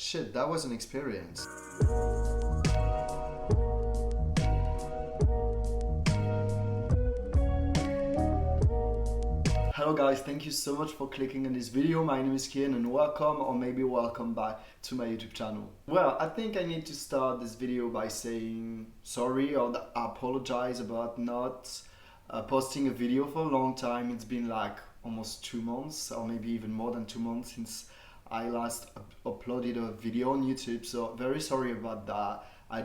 Shit, that was an experience. Hello guys, thank you so much for clicking on this video. My name is Kian and welcome, or maybe welcome back to my YouTube channel. Well, I think I need to start this video by saying sorry or apologize about not posting a video for a long time. It's been like almost 2 months or maybe even more than 2 months since I last uploaded a video on YouTube, so very sorry about that. I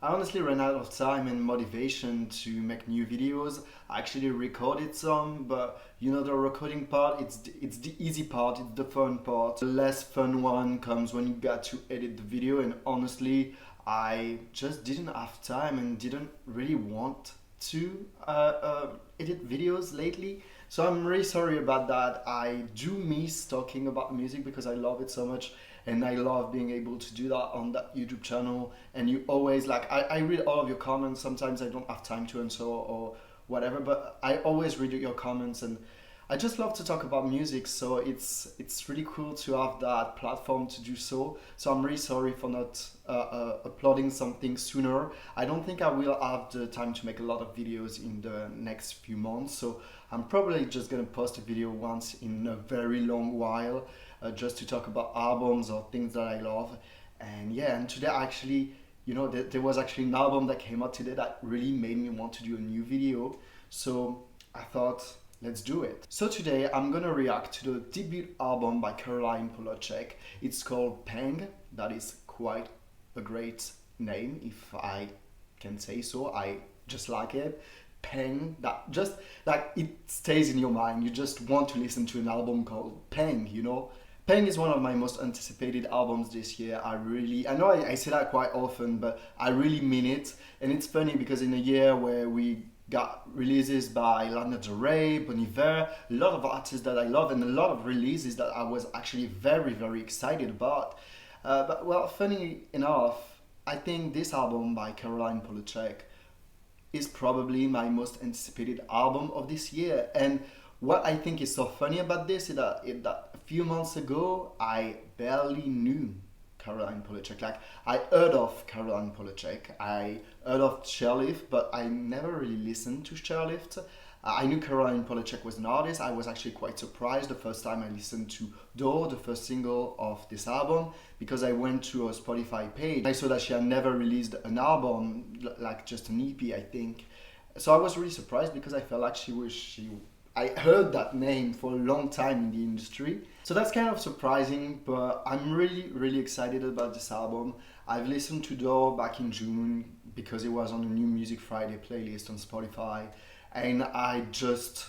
honestly ran out of time and motivation to make new videos. I actually recorded some, but you know, the recording part, it's the easy part, it's the fun part. The less fun one comes when you got to edit the video, and honestly, I just didn't have time and didn't really want to edit videos lately. So I'm really sorry about that. I do miss talking about music because I love it so much, and I love being able to do that on that YouTube channel. And you always I read all of your comments. Sometimes I don't have time to answer or whatever, but I always read your comments, and I just love to talk about music, so it's really cool to have that platform to do so. So I'm really sorry for not uploading something sooner. I don't think I will have the time to make a lot of videos in the next few months, so I'm probably just gonna post a video once in a very long while, just to talk about albums or things that I love. And yeah, and today actually, you know, there was actually an album that came out today that really made me want to do a new video, so I thought, let's do it. So today I'm gonna react to the debut album by Caroline Polachek. It's called Pang. That is quite a great name, if I can say so. I just like it. Pang, that just like it stays in your mind. You just want to listen to an album called Pang, you know? Pang is one of my most anticipated albums this year. I know I say that quite often, but I really mean it. And it's funny because in a year where we got releases by Lana Del Rey, Bon Iver, a lot of artists that I love, and a lot of releases that I was actually very, very excited about. But well, funny enough, I think this album by Caroline Polachek is probably my most anticipated album of this year. And what I think is so funny about this is that a few months ago, I barely knew Caroline Polachek. Like, I heard of Caroline Polachek, I heard of Chairlift, but I never really listened to Chairlift. I knew Caroline Polachek was an artist. I was actually quite surprised the first time I listened to Door, the first single of this album, because I went to her Spotify page. I saw that she had never released an album, like just an EP, I think. So I was really surprised because I felt like I heard that name for a long time in the industry. So that's kind of surprising, but I'm really, really excited about this album. I've listened to Door back in June because it was on the New Music Friday playlist on Spotify, and I just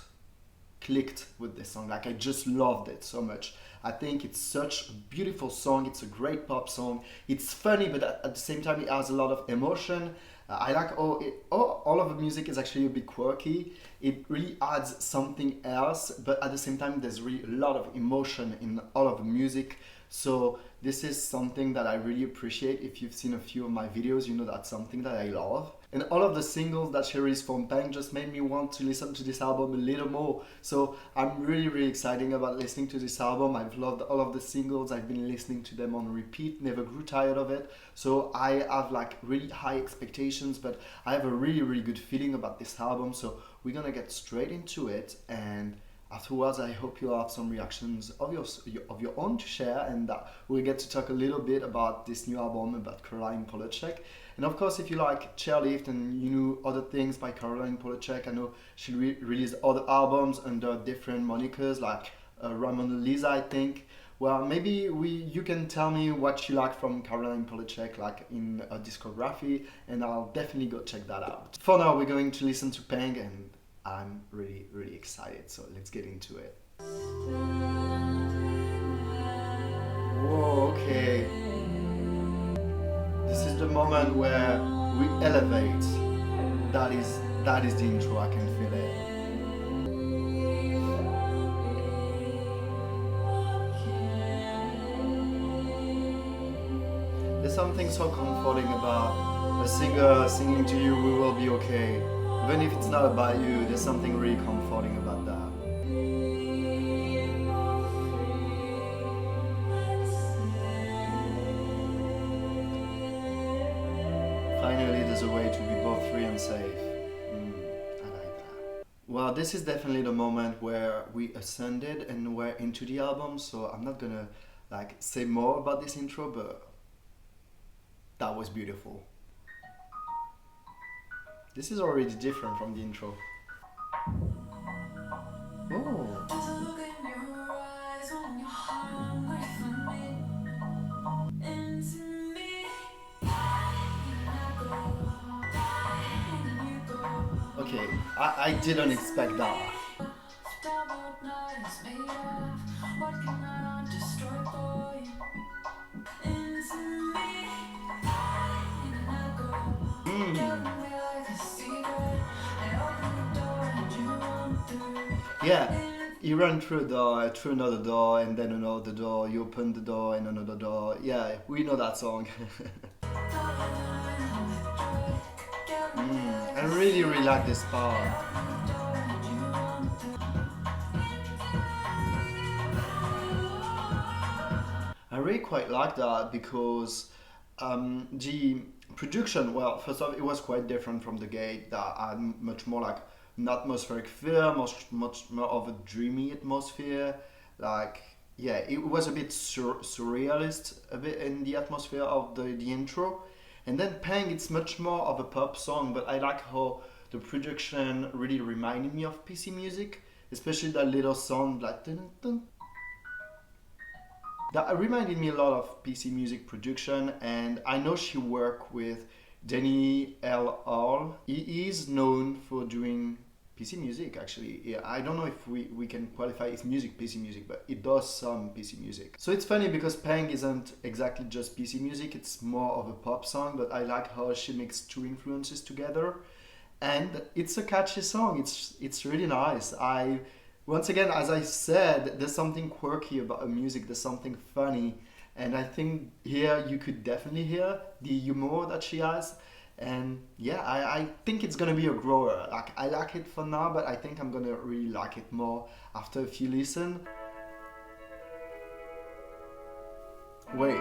clicked with this song. Like, I just loved it so much. I think it's such a beautiful song. It's a great pop song. It's funny, but at the same time it has a lot of emotion. I like all of the music is actually a bit quirky. It really adds something else, but at the same time there's really a lot of emotion in all of the music. So this is something that I really appreciate. If you've seen a few of my videos, you know that's something that I love. And all of the singles that she released from Pang just made me want to listen to this album a little more. So I'm really, really excited about listening to this album. I've loved all of the singles. I've been listening to them on repeat, never grew tired of it. So I have like really high expectations, but I have a really, really good feeling about this album. So we're gonna get straight into it, and afterwards, I hope you'll have some reactions of your own to share, and that we'll get to talk a little bit about this new album about Caroline Polachek. And of course, if you like Chairlift and you know other things by Caroline Polachek, I know she released other albums under different monikers, like Ramon Lisa, I think. Well, maybe you can tell me what you like from Caroline Polachek, like in a discography, and I'll definitely go check that out. For now, we're going to listen to Pang, and I'm really, really excited, so let's get into it. Whoa, okay. This is the moment where we elevate. That is the intro, I can feel it. There's something so comforting about a singer singing to you, "We will be okay." Even if it's not about you, there's something really comforting about that. Finally, there's a way to be both free and safe. I like that. Well, this is definitely the moment where we ascended and we're into the album, so I'm not gonna like say more about this intro, but that was beautiful. This is already different from the intro. Oh. Okay, I didn't expect that. Yeah, you run through a door, through another door, and then another door, you open the door and another door. Yeah, we know that song. I really like this part. I really quite like that because the production, well, first off, it was quite different from The Gate that had much more like an atmospheric feel, much more of a dreamy atmosphere. Like, yeah, it was a bit surrealist, a bit in the atmosphere of the intro. And then Pang, it's much more of a pop song, but I like how the production really reminded me of PC music, especially that little sound like dun, dun. That reminded me a lot of PC music production, and I know she worked with Danny L. Hall. He is known for doing PC music, actually. Yeah, I don't know if we can qualify his music PC music, but it does some PC music. So it's funny because Pang isn't exactly just PC music, it's more of a pop song, but I like how she mixed two influences together. And it's a catchy song, it's really nice. Once again, as I said, there's something quirky about the music, there's something funny, and I think here you could definitely hear the humor that she has. And yeah, I think it's gonna be a grower. Like, I like it for now, but I think I'm gonna really like it more after a few listen. Wait,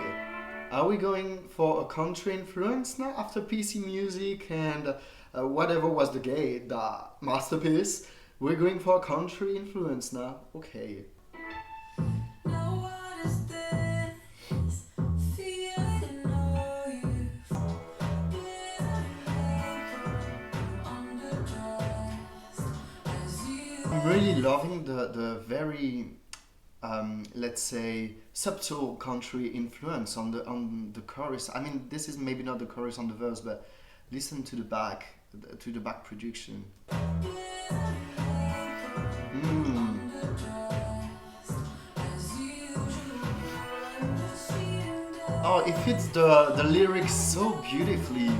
are we going for a country influence now after PC music and whatever was The Gate, the masterpiece? We're going for a country influence now. Okay. I'm really loving the very let's say subtle country influence on the chorus. I mean, this is maybe not the chorus on the verse, but listen to the back production. Oh, it fits the lyrics so beautifully.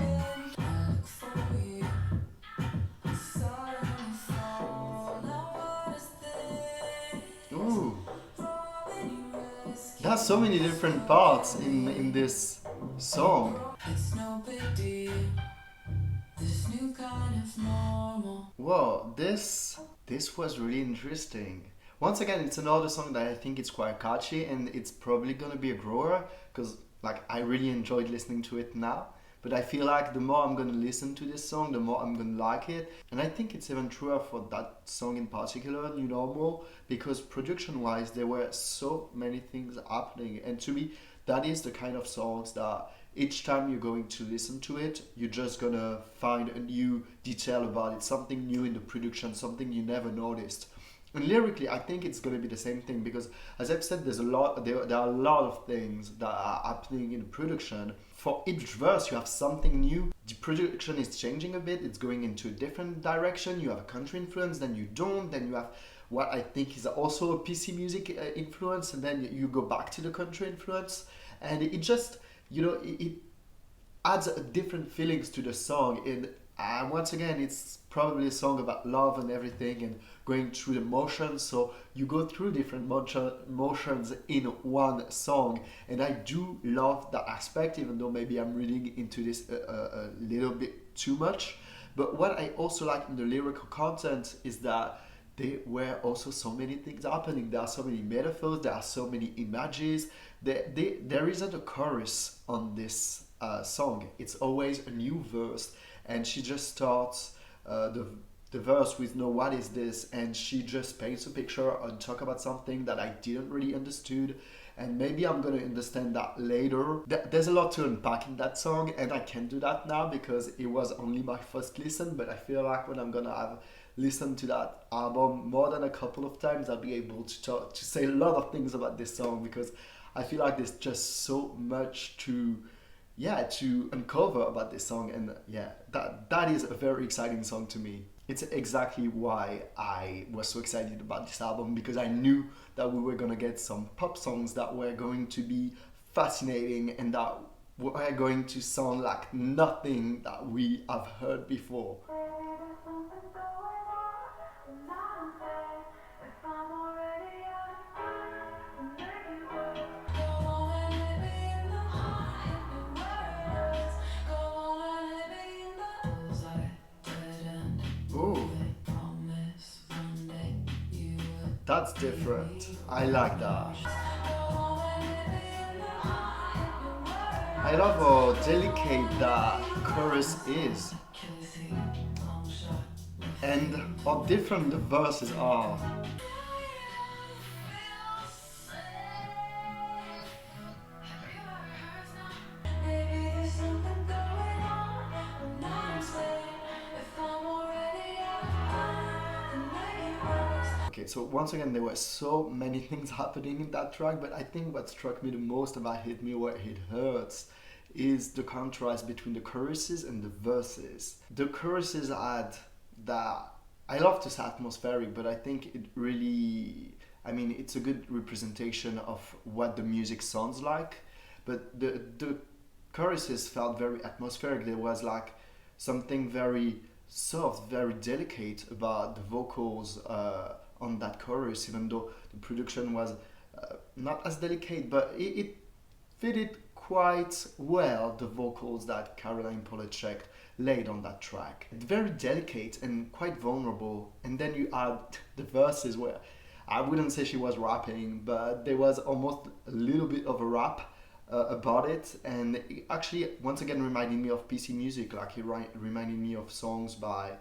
Ooh. There's so many different parts in this song. Whoa, this was really interesting. Once again, it's another song that I think it's quite catchy, and it's probably gonna be a grower because like I really enjoyed listening to it now. But I feel like the more I'm gonna listen to this song, the more I'm gonna like it. And I think it's even truer for that song in particular, New Normal, because production-wise, there were so many things happening. And to me, that is the kind of songs that each time you're going to listen to it, you're just gonna find a new detail about it, something new in the production, something you never noticed. And lyrically, I think it's going to be the same thing because, as I've said, there are a lot of things that are happening in the production. For each verse, you have something new. The production is changing a bit. It's going into a different direction. You have a country influence, then you don't. Then you have what I think is also a PC music influence, and then you go back to the country influence. And it just, it adds different feelings to the song. And once again, it's probably a song about love and everything and going through the motions. So you go through different motions in one song. And I do love that aspect, even though maybe I'm reading into this a little bit too much. But what I also like in the lyrical content is that there were also so many things happening. There are so many metaphors, there are so many images. There isn't a chorus on this song. It's always a new verse, and she just starts the verse with "No, what is this?" and she just paints a picture and talk about something that I didn't really understood, and maybe I'm gonna understand that later. There's a lot to unpack in that song, and I can't do that now because it was only my first listen, but I feel like when I'm gonna have listened to that album more than a couple of times, I'll be able to say a lot of things about this song, because I feel like there's just so much to uncover about this song, and that is a very exciting song to me. It's exactly why I was so excited about this album, because I knew that we were gonna get some pop songs that were going to be fascinating and that were going to sound like nothing that we have heard before. Ooh, that's different. I like that. I love how delicate that chorus is, and how different the verses are. Okay, so once again, there were so many things happening in that track, but I think what struck me the most about Hit Me Where It Hurts is the contrast between the choruses and the verses. The choruses had that, I love this atmospheric, but I think it really, it's a good representation of what the music sounds like, but the choruses felt very atmospheric. There was like something very soft, very delicate about the vocals on that chorus, even though the production was not as delicate, but it fitted quite well the vocals that Caroline Polachek laid on that track. Very delicate and quite vulnerable, and then you add the verses where I wouldn't say she was rapping, but there was almost a little bit of a rap about it, and it actually once again reminded me of PC music, like it reminded me of songs by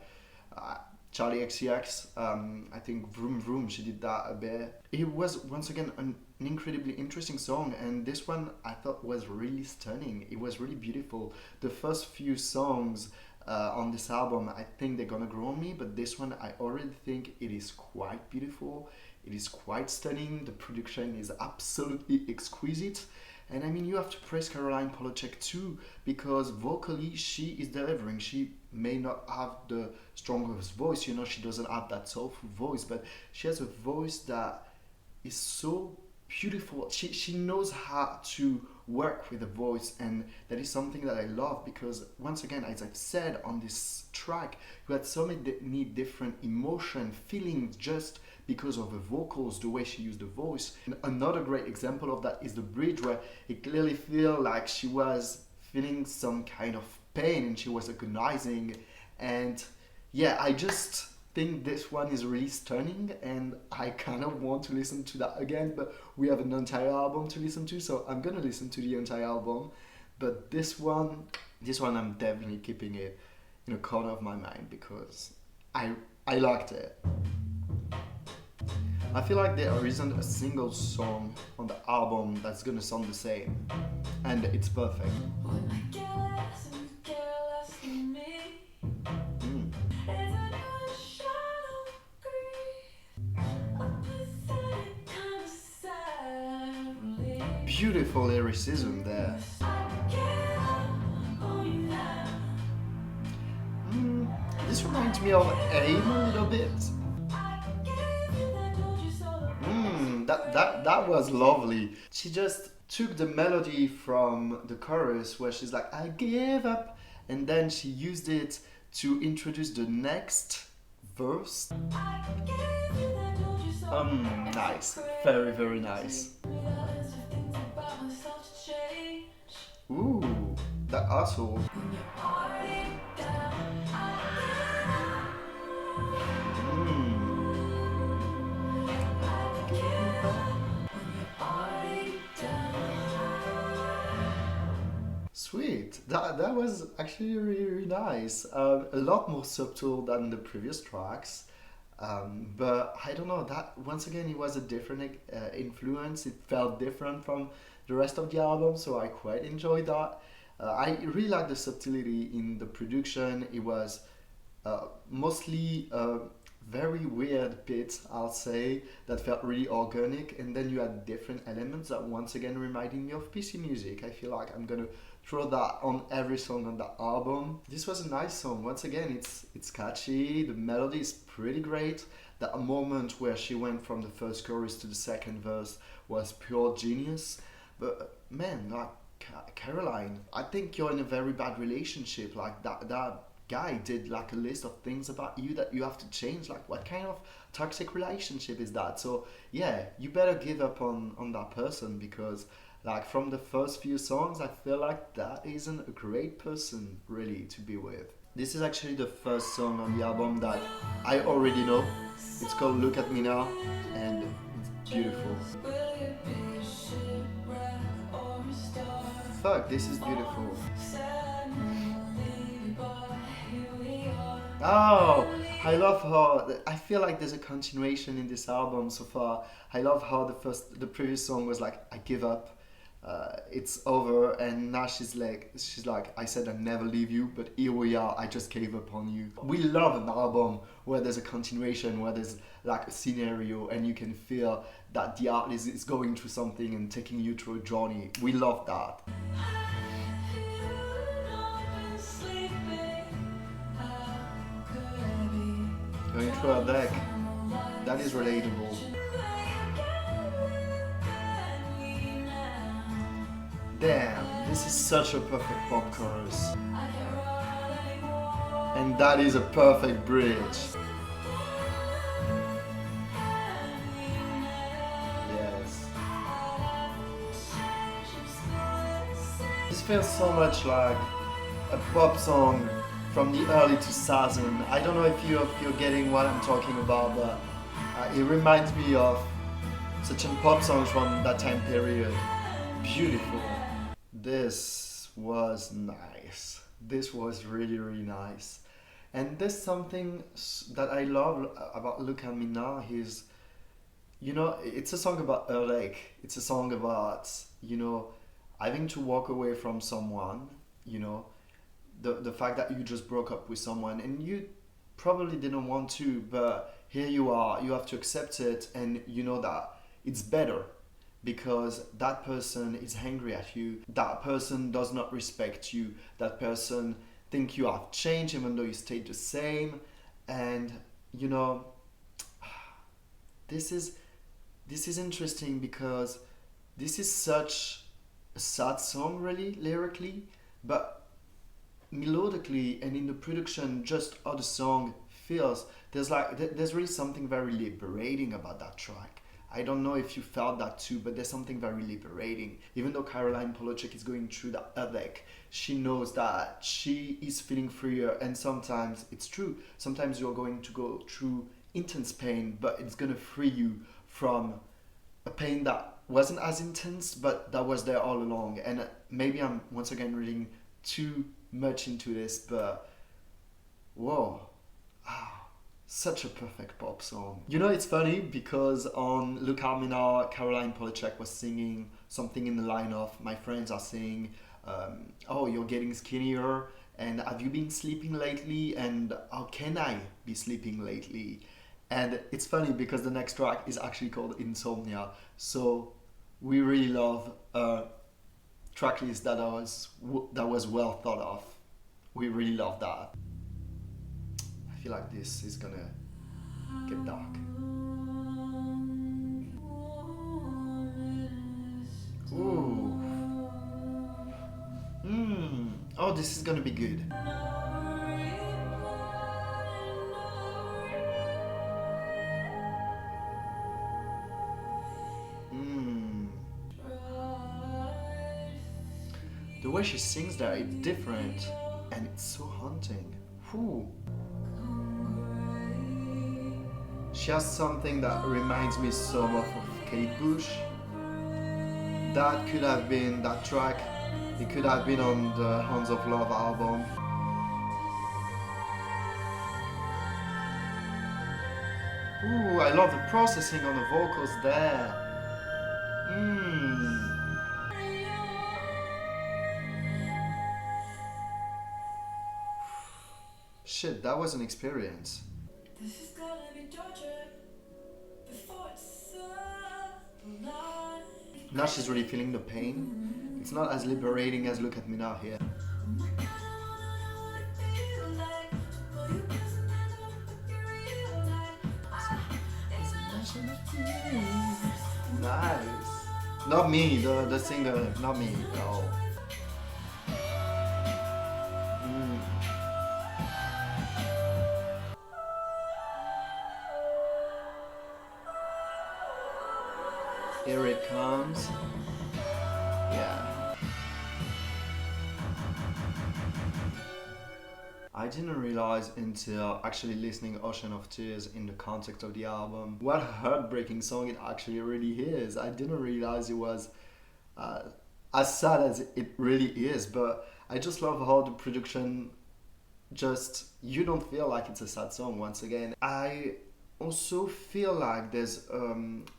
Charlie XCX. I think Vroom Vroom, she did that a bit. It was once again an incredibly interesting song, and this one I thought was really stunning. It was really beautiful. The first few songs on this album, I think they're gonna grow on me, but this one I already think it is quite beautiful. It is quite stunning. The production is absolutely exquisite. And you have to praise Caroline Polachek too, because vocally she is delivering. She may not have the strongest voice, she doesn't have that soulful voice, but she has a voice that is so beautiful. She knows how to work with the voice, and that is something that I love, because once again, as I've said on this track, you had so many different emotion, feelings just because of the vocals, the way she used the voice. And another great example of that is the bridge, where it clearly feels like she was feeling some kind of pain and she was agonizing. And yeah, I just think this one is really stunning, and I kind of want to listen to that again, but we have an entire album to listen to, so I'm gonna listen to the entire album. But this one I'm definitely keeping it in a corner of my mind, because I liked it. I feel like there isn't a single song on the album that's gonna sound the same, and it's perfect. Beautiful lyricism there. This reminds me of AIM a little bit. That was lovely. She just took the melody from the chorus where she's like, I give up, and then she used it to introduce the next verse. Nice. Very, very nice. Ooh, that asshole. Sweet. That was actually really, really nice. A lot more subtle than the previous tracks. But I don't know, that once again it was a different influence. It felt different from the rest of the album, so I quite enjoyed that. I really like the subtlety in the production. It was mostly very weird bits, I'll say, that felt really organic, and then you had different elements that once again reminded me of PC music. I feel like I'm gonna throw that on every song on that album. This was a nice song. Once again, it's catchy, the melody is pretty great. That moment where she went from the first chorus to the second verse was pure genius. But man, like Caroline, I think you're in a very bad relationship. Like that guy did like a list of things about you that you have to change. Like, what kind of toxic relationship is that? So yeah, you better give up on that person, because like from the first few songs I feel like that isn't a great person really to be with. This is actually the first song on the album that I already know. It's called Look at Me Now, and it's beautiful. Fuck, this is beautiful. Oh, I love how I feel like there's a continuation in this album so far. I love how the previous song was like, I give up, it's over, and now she's like, I said I'd never leave you, but here we are, I just gave up on you. We love an album where there's a continuation, where there's like a scenario, and you can feel that the artist is going through something and taking you through a journey. We love that. Going through a deck, that is relatable. Damn, this is such a perfect pop chorus. And that is a perfect bridge. Yes. This feels so much like a pop song from the early 2000s. I don't know if you're getting what I'm talking about, but it reminds me of certain pop songs from that time period. Beautiful. This was nice. This was really, really nice. And there's something that I love about Look at Me Now is, you know, it's a song about heartache. It's a song about, you know, having to walk away from someone, you know, the fact that you just broke up with someone and you probably didn't want to, but here you are, you have to accept it, and you know that it's better because that person is angry at you, that person does not respect you, that person think you have changed even though you stayed the same. And you know, this is interesting because this is such a sad song really lyrically, but melodically and in the production, just how the song feels, there's really something very liberating about that track. I don't know if you felt that too, but there's something very liberating. Even though Caroline Polachek is going through that headache, she knows that she is feeling freer, and sometimes it's true. Sometimes you're going to go through intense pain, but it's gonna free you from a pain that wasn't as intense, but that was there all along. And maybe I'm once again reading too much into this, but whoa, such a perfect pop song. You know, it's funny because on Look at Me Now, Caroline Polachek was singing something in the line of, my friends are saying, oh, you're getting skinnier, and have you been sleeping lately, and how can I be sleeping lately? And it's funny because the next track is actually called Insomnia, so we really love track list that was well thought of. We really love that. I feel like this is gonna get dark. Ooh. Oh, this is gonna be good. The way she sings there, it's different and it's so haunting. Whew. She has something that reminds me so much of Kate Bush. That could have been that track It could have been on the Hands of Love album. Ooh, I love the processing on the vocals there. Shit, that was an experience. This is gonna be torture before it's now she's really feeling the pain. It's not as liberating as Look at Me Now here. Nice. Not me, the singer, not me, no. Here it comes. Yeah. I didn't realize until actually listening Ocean of Tears in the context of the album what a heartbreaking song it actually really is. I didn't realize it was as sad as it really is, but I just love how the production just, you don't feel like it's a sad song once again. I also feel like there's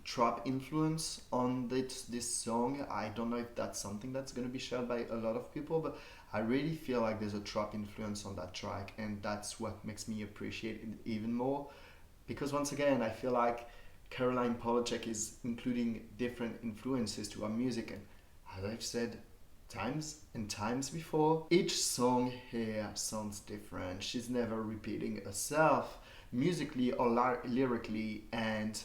trap influence on this song. I don't know if that's something that's going to be shared by a lot of people, but I really feel like there's a trap influence on that track, and that's what makes me appreciate it even more, because once again I feel like Caroline Polachek is including different influences to her music, and as I've said times and times before, each song here sounds different. She's never repeating herself musically or lyrically, and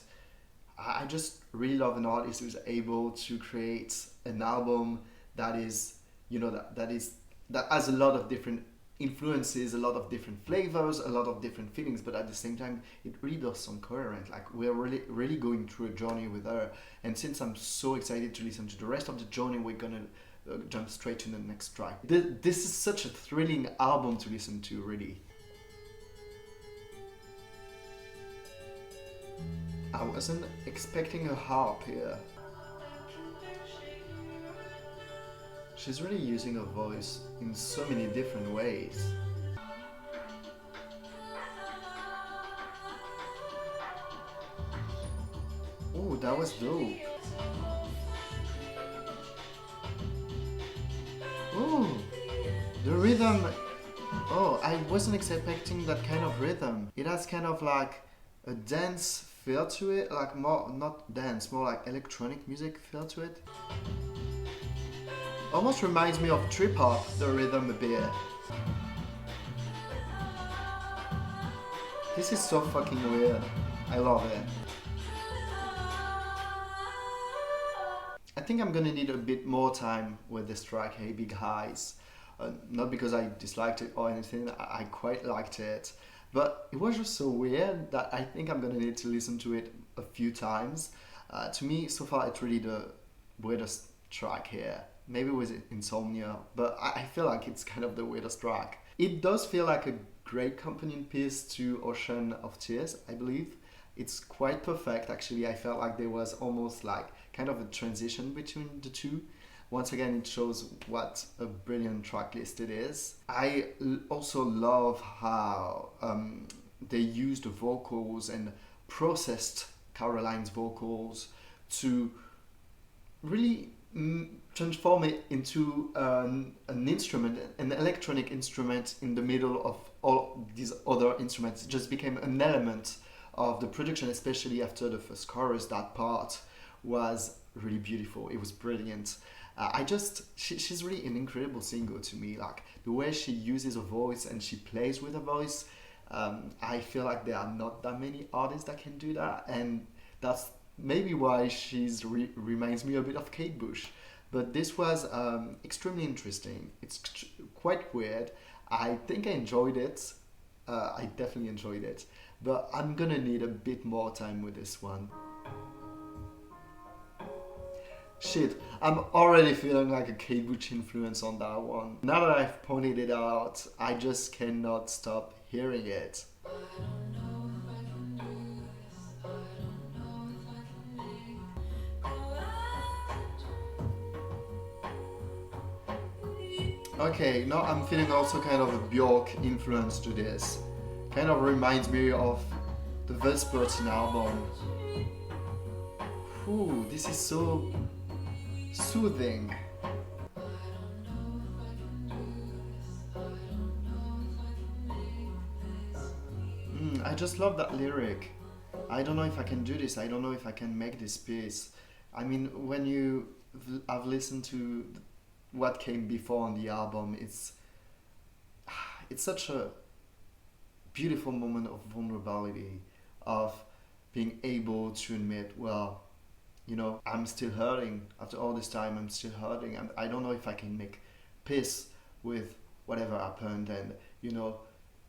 I just really love an artist who's able to create an album that is, you know, that has a lot of different influences, a lot of different flavors, a lot of different feelings, but at the same time it really does sound coherent. Like, we're really going through a journey with her, and since I'm so excited to listen to the rest of the journey, we're gonna jump straight to the next track. This is such a thrilling album to listen to, really. I wasn't expecting a harp here. She's really using her voice in so many different ways. Oh, that was dope. Oh, the rhythm. Oh, I wasn't expecting that kind of rhythm. It has kind of like a dance feel to it, like more, not dance, more like electronic music feel to it. Almost reminds me of trip hop, the rhythm a bit. This is so fucking weird. I love it. I think I'm gonna need a bit more time with this track, Hey Big Eyes. Not because I disliked it or anything, I quite liked it. But it was just so weird that I think I'm gonna need to listen to it a few times. To me, so far, it's really the weirdest track here. Maybe with Insomnia, but I feel like it's kind of the weirdest track. It does feel like a great companion piece to Ocean of Tears, I believe. It's quite perfect, actually. I felt like there was almost like kind of a transition between the two. Once again, it shows what a brilliant track list it is. I also love how they used the vocals and processed Caroline's vocals to really transform it into an instrument, an electronic instrument in the middle of all these other instruments. It just became an element of the production, especially after the first chorus. That part was really beautiful. It was brilliant. She's really an incredible singer to me. Like, the way she uses her voice and she plays with her voice, I feel like there are not that many artists that can do that, and that's maybe why she's reminds me a bit of Kate Bush. But this was extremely interesting. It's quite weird. I think I enjoyed it. I definitely enjoyed it. But I'm gonna need a bit more time with this one. Shit, I'm already feeling like a Kate Bush influence on that one. Now that I've pointed it out, I just cannot stop hearing it. Okay, now I'm feeling also kind of a Björk influence to this. Kind of reminds me of the Vespertine album. Ooh, this is so soothing. I just love that lyric. I don't know if I can do this. I don't know if I can make this piece. I mean, when you have listened to what came before on the album, it's such a beautiful moment of vulnerability, of being able to admit, well, you know, I'm still hurting. After all this time, I'm still hurting. I don't know if I can make peace with whatever happened and, you know,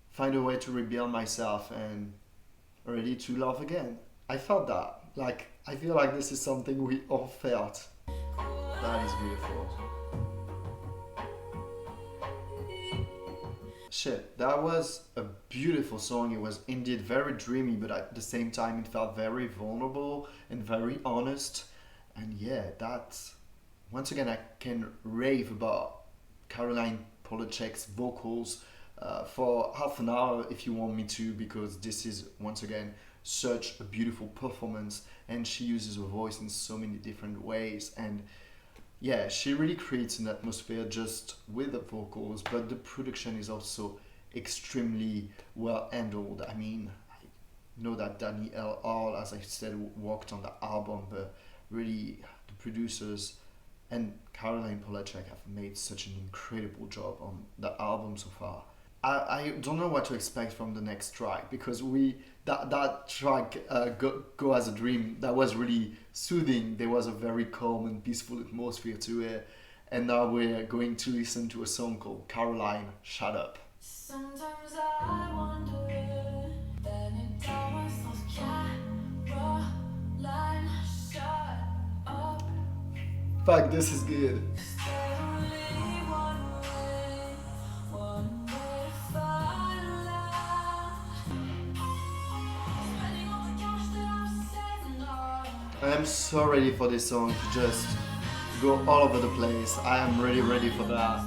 find a way to rebuild myself and ready to love again. I felt that. Like, I feel like this is something we all felt. That is beautiful. Shit, that was a beautiful song. It was indeed very dreamy, but at the same time, it felt very vulnerable and very honest. And yeah, that's once again, I can rave about Caroline Polachek's vocals for half an hour if you want me to, because this is once again such a beautiful performance, and she uses her voice in so many different ways. And yeah, she really creates an atmosphere just with the vocals, but the production is also extremely well handled. I mean, I know that Danny L.R., as I said, worked on the album, but really the producers and Caroline Polachek have made such an incredible job on the album so far. I don't know what to expect from the next track, because that track go as a dream, that was really soothing. There was a very calm and peaceful atmosphere to it, and now we're going to listen to a song called Caroline, Shut Up. Sometimes I wonder, then you tell myself, Caroline, shut up. Fuck, this is good. I am so ready for this song to just go all over the place. I am really ready for that.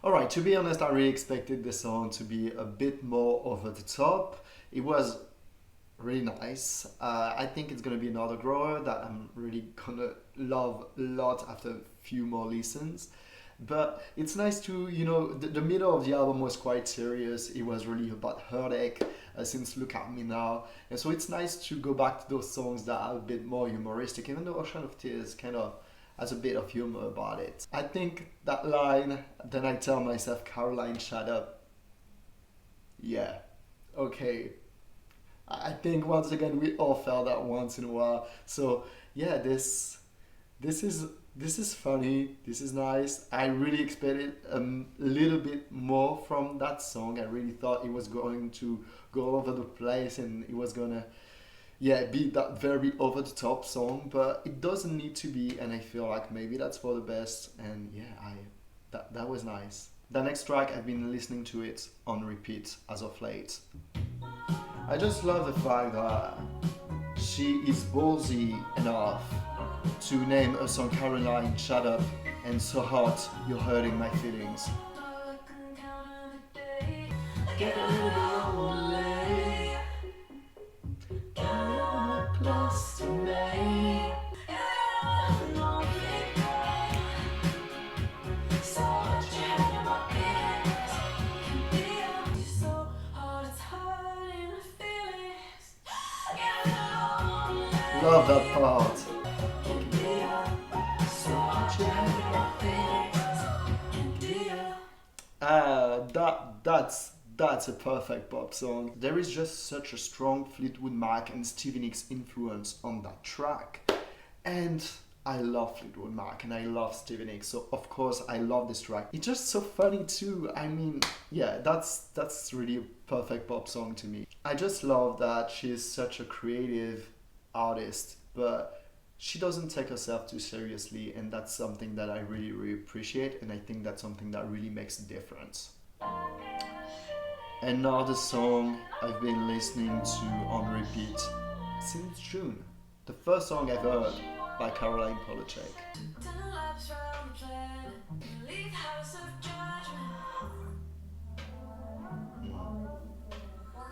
Alright, to be honest, I really expected the song to be a bit more over the top. It was really nice. I think it's gonna be another grower that I'm really gonna love a lot after a few more listens. But it's nice to, you know, the middle of the album was quite serious. It was really about heartache, since Look At Me Now. And so it's nice to go back to those songs that are a bit more humoristic, even though Ocean of Tears kind of has a bit of humor about it. I think that line, then I tell myself, Caroline, shut up. Yeah, okay. I think once again we all felt that once in a while. So yeah, this is funny. This is nice. I really expected a little bit more from that song. I really thought it was going to go all over the place and it was gonna, yeah, be that very over the top song, but it doesn't need to be, and I feel like maybe that's for the best. And yeah, that was nice. The next track, I've been listening to it on repeat as of late. I just love the fact that she is ballsy enough to name a song Caroline, Shut Up, and So Hot, You're Hurting My Feelings. Get a little bit lonely. Get close to me. Love that part. That's a perfect pop song. There is just such a strong Fleetwood Mac and Stevie Nicks influence on that track. And I love Fleetwood Mac and I love Stevie Nicks, so of course I love this track. It's just so funny too. I mean, yeah, that's really a perfect pop song to me. I just love that she is such a creative artist, but she doesn't take herself too seriously, and that's something that I really, really appreciate, and I think that's something that really makes a difference. And now the song I've been listening to on repeat since June. The first song I've heard by Caroline Polachek.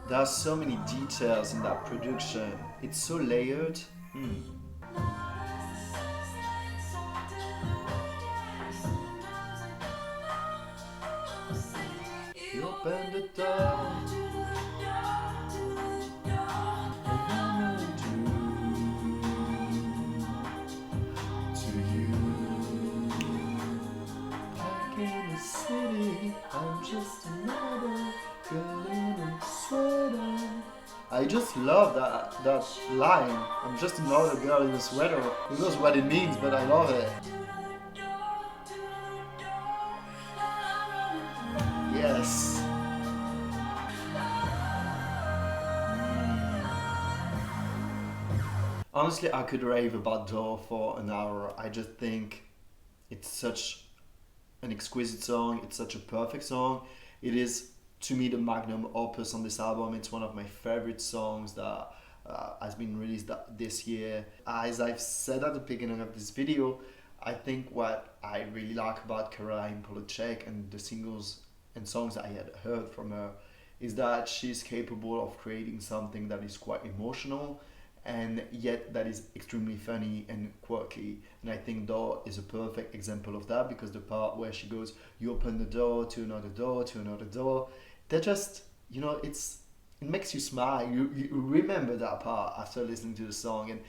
There are so many details in that production. It's so layered. You open the door. City, I'm just another girl in a sweater. I just love that line. I'm just another girl in a sweater. Who knows what it means, but I love it. Yes. Honestly, I could rave about Door for an hour. I just think it's such an exquisite song. It's such a perfect song. It is, to me, the magnum opus on this album. It's one of my favorite songs that has been released this year. As I've said at the beginning of this video, I think what I really like about Caroline Polachek and the singles and songs I had heard from her is that she's capable of creating something that is quite emotional and yet that is extremely funny and quirky. And I think Door is a perfect example of that, because the part where she goes, you open the door to another door to another door, they're just, it makes you smile. You remember that part after listening to the song, and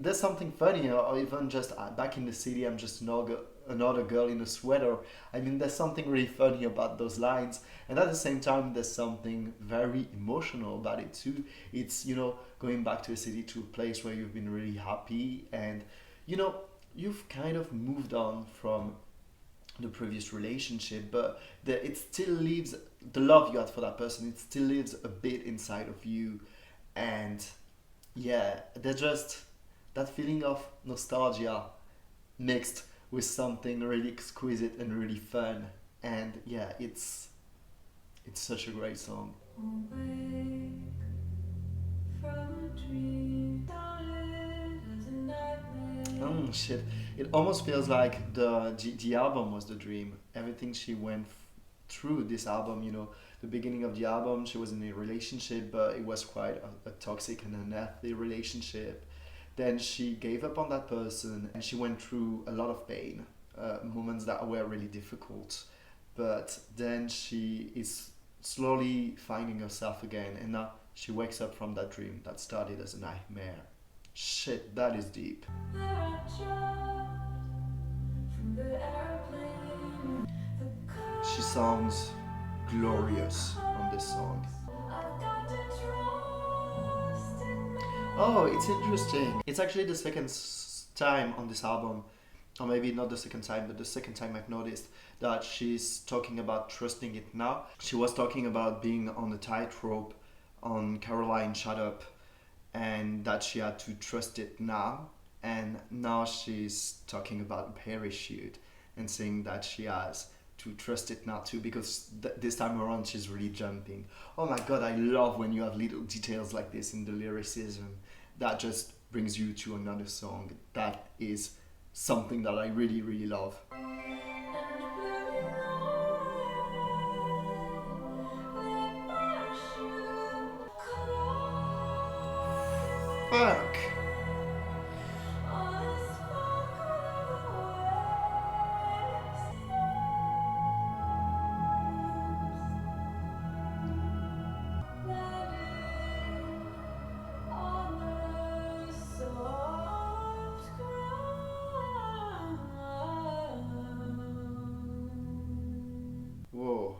there's something funny, or even just back in the city, I'm just another girl in a sweater. I mean, there's something really funny about those lines, and at the same time there's something very emotional about it too. It's, going back to a city, to a place where you've been really happy, and you've kind of moved on from the previous relationship, but it still leaves the love you had for that person. It still lives a bit inside of you, and yeah, they're just that feeling of nostalgia mixed with something really exquisite and really fun. And yeah, it's such a great song. Oh shit, it almost feels like the album was the dream. Everything she went through this album, the beginning of the album, she was in a relationship, but it was quite a toxic and unhealthy relationship. Then she gave up on that person, and she went through a lot of pain, moments that were really difficult. But then she is slowly finding herself again, and now she wakes up from that dream that started as a nightmare. Shit, that is deep. She sounds glorious on this song. Oh, it's interesting. It's actually the second time on this album, or maybe not the second time, but the second time I've noticed that she's talking about trusting it now. She was talking about being on a tightrope on Caroline Shut Up, and that she had to trust it now. And now she's talking about parachute and saying that she has to trust it now too, because this time around she's really jumping. Oh my god, I love when you have little details like this in the lyricism. That just brings you to another song. That is something that I really, really love. Fuck! Whoa.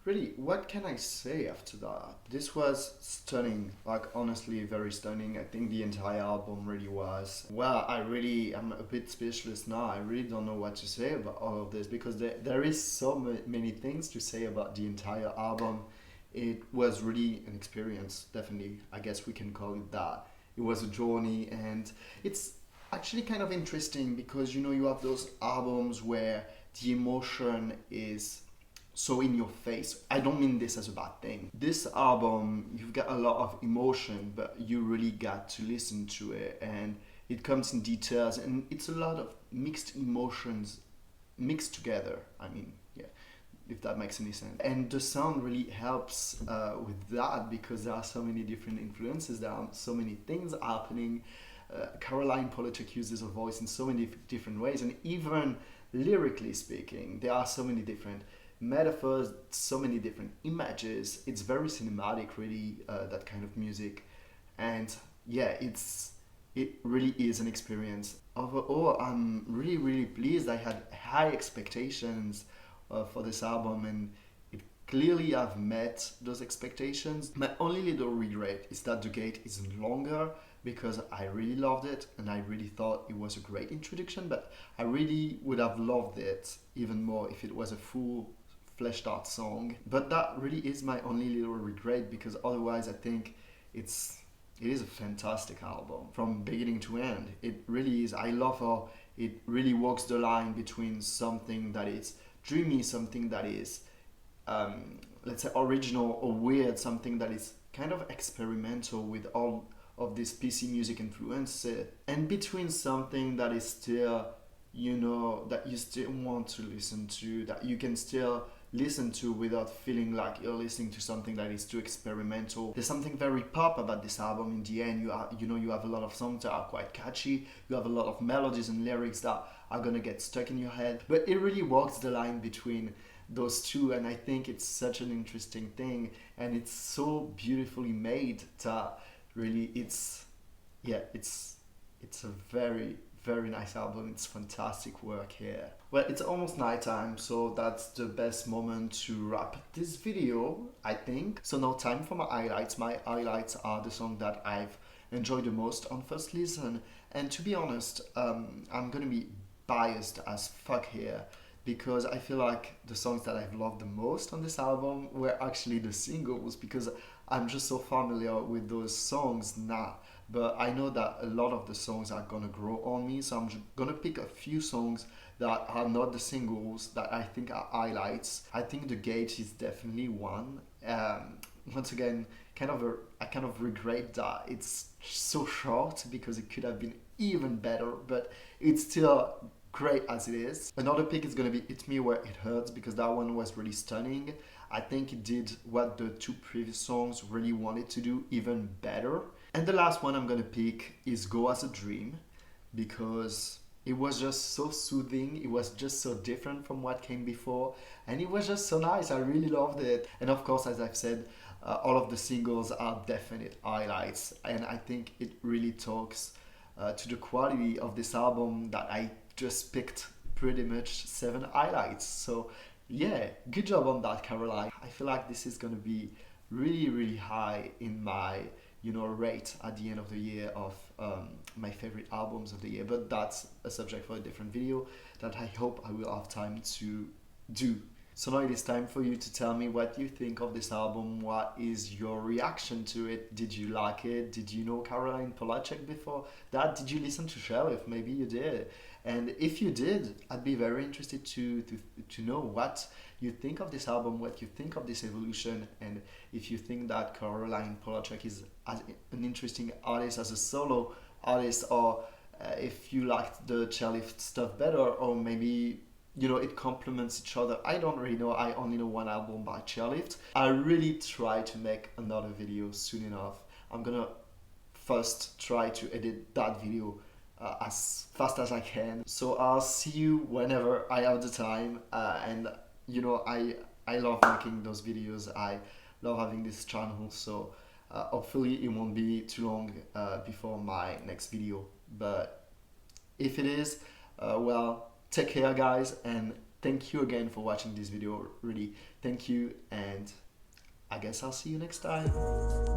Really, what can I say after that? This was stunning, like honestly very stunning. I think the entire album really was. Well, I'm a bit speechless now. I really don't know what to say about all of this, because there is so many things to say about the entire album. It was really an experience, definitely. I guess we can call it that. it was a journey, and it's actually kind of interesting because, you know, you have those albums where the emotion is so in your face. I don't mean this as a bad thing. This album, you've got a lot of emotion, but you really got to listen to it, and it comes in details, and it's a lot of mixed emotions mixed together. I mean, yeah, if that makes any sense. And the sound really helps with that, because there are so many different influences, there are so many things happening. Caroline Polachek uses her voice in so many different ways, and even lyrically speaking, there are so many different metaphors, so many different images. It's very cinematic, really, that kind of music. And yeah, it really is an experience. Overall, I'm really pleased. I had high expectations for this album, and it clearly I've met those expectations. My only little regret is that the gate is longer, because I really loved it and I really thought it was a great introduction, but I really would have loved it even more if it was a full fleshed out song. But that really is my only little regret, because otherwise I think it is a fantastic album from beginning to end. It really is. I love how it really walks the line between something that is dreamy, something that is let's say original or weird, something that is kind of experimental with all of this PC music influence, and between something that is still, you know, that you still want to listen to, that you can still listen to without feeling like you're listening to something that is too experimental. There's something very pop about this album. In the end, you have a lot of songs that are quite catchy, you have a lot of melodies and lyrics that are gonna get stuck in your head, but it really walks the line between those two, and I think it's such an interesting thing, and it's so beautifully made that really it's a very nice album. It's fantastic work here. Well, it's almost nighttime, so that's the best moment to wrap this video, I think. So now time for my highlights. My highlights are the songs that I've enjoyed the most on first listen, and to be honest, I'm gonna be biased as fuck here, because I feel like the songs that I've loved the most on this album were actually the singles, because I'm just so familiar with those songs now. But I know that a lot of the songs are gonna grow on me, so I'm just gonna pick a few songs that are not the singles that I think are highlights. I think The Gate is definitely one. Once again, I kind of regret that it's so short, because it could have been even better, but it's still great as it is. Another pick is gonna be Hit Me Where It Hurts, because that one was really stunning. I think it did what the two previous songs really wanted to do, even better. And the last one I'm gonna pick is Go As a Dream, because it was just so soothing, it was just so different from what came before, and it was just so nice. I really loved it. And of course, as I've said, all of the singles are definite highlights, and I think it really talks to the quality of this album that I just picked pretty much 7 highlights. So yeah, good job on that, Caroline. I feel like this is gonna be really high in my, you know, rate at the end of the year of my favorite albums of the year, but that's a subject for a different video that I hope I will have time to do. So now it is time for you to tell me what you think of this album. What is your reaction to it? Did you like it? Did you know Caroline Polachek before that? Did you listen to Chairlift? Maybe you did. And if you did, I'd be very interested to know what you think of this album, what you think of this evolution, and if you think that Caroline Polachek is an interesting artist as a solo artist, or if you liked the Chairlift stuff better, or maybe, you know, it complements each other. I don't really know. I only know one album by Chairlift. I really try to make another video soon enough. I'm gonna first try to edit that video as fast as I can. So I'll see you whenever I have the time. And you know, I love making those videos. I love having this channel. So hopefully it won't be too long before my next video. But if it is, well, take care, guys, and thank you again for watching this video. Really, thank you, and I guess I'll see you next time.